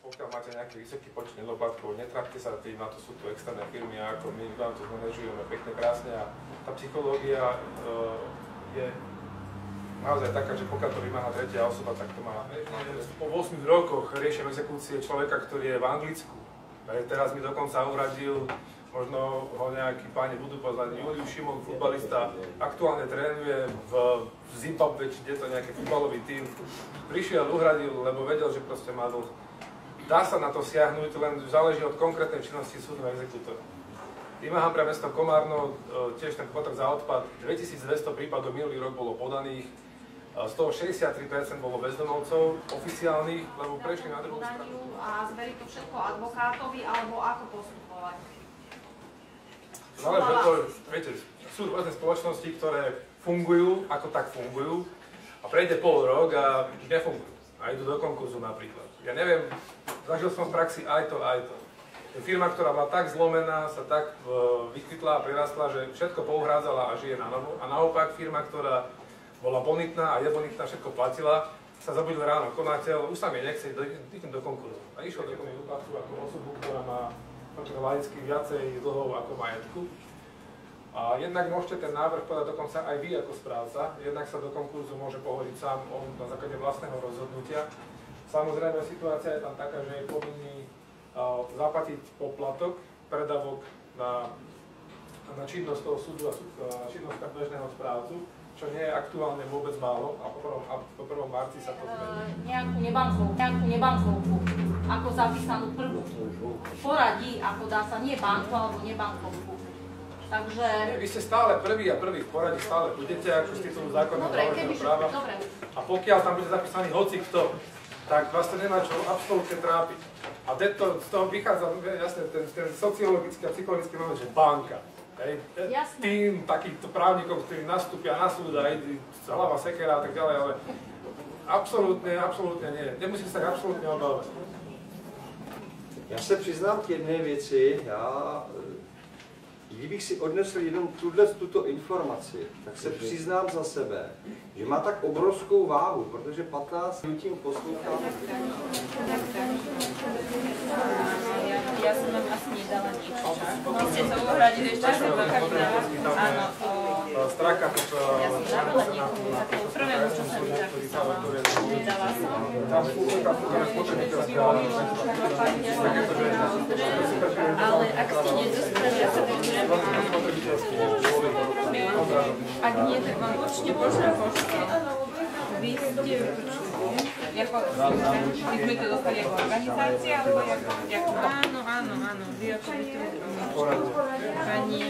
pokiaľ máte nejaký vysoký počet nedoplatkov, netrápte sa tým, na to sú tu externé firmy, ako my vám to zmanéžujeme pekne, krásne a tá psychológia je naozaj taká, že pokiaľ to vymáha tretia osoba, tak to má. Po 8 rokoch riešim exekúcie človeka, ktorý je v Anglicku. Teraz mi dokonca uradil, možno ho nejakí páni budú poznať, Julius Šimon, futbalista, aktuálne trénuje v Zimbabwe, či kde to nejaký futbalový tím. Prišiel, uhradil, lebo vedel, že proste má dlh. Dá sa na to siahnuť, len záleží od konkrétnej činnosti súdneho exekútora. Vymáham pre mesto Komárno, tiež ten potrh za odpad, 2200 prípadov minulý rok bolo podaných, z toho 63% bolo bezdomovcov oficiálnych, lebo prešli na druhú stranu. A zverí to všetko advokátovi, alebo ako postupovať? Záleží od toho, viete, sú rôzne spoločnosti, ktoré fungujú, ako tak fungujú, a prejde pol rok a nefungujú. A idú do konkurzu napríklad. Ja neviem, zažil som v praxi aj to. Firma, ktorá bola tak zlomená, sa tak vykvitla a prirastla, že všetko pouhrádzala a žije na novo. A naopak firma, ktorá bola bonitná a je bonitná, všetko platila, sa zabudil ráno konateľ, už sa mi nechce ísť do konkurzu. A išiel do konkurzu ako osobu, ktorá má laicky viacej dlhov ako majetku. A jednak môžete ten návrh podať dokonca aj vy ako správca, jednak sa do konkurzu môže pohodiť sám on na základe vlastného rozhodnutia. Samozrejme, situácia je tam taká, že je povinný zaplatiť poplatok, predavok na činnosť toho súdu a činnosť bežného správcu, čo nie je aktuálne vôbec málo a po 1. marci sa to zmení. Nejakú nebankovku, ako zapísanú prvú. Poradí, ako dá sa nie banku alebo nebankovku. Takže... Vy ste stále prvý v poradí, stále budete ako z titulu zákonného záležného práva. A pokiaľ tam bude zapísaný hocikto, tak vás to nemá čo absolútne trápiť. A z toho vychádza jasne ten sociologický a psychologický moment, že banka. Tým takýchto právnikov, ktorí nastúpia na súd a idú hlava sekera a tak ďalej, ale absolútne nie. Nemusíte sa absolútne obávať. Já se přiznám k jedné věci, kdybych si odnesl jenom tuto informaci, tak se přiznám za sebe, že má tak obrovskou váhu, protože 15 minut poslouchám. Ja som vám asi nedala nič. Vy ste to uhradili ešte až do kapitála. Áno. Straka, ja som dávala niekomu takému prvému, čo som zapísala. Nedala som. Ale ak ste nedostali, ja sa vyjadrujem. Ak nie, tak vám určite pošlem poštu. Vy ste my sme to dostali ako organizácia, alebo ako... Áno, vy ako by to... Pani...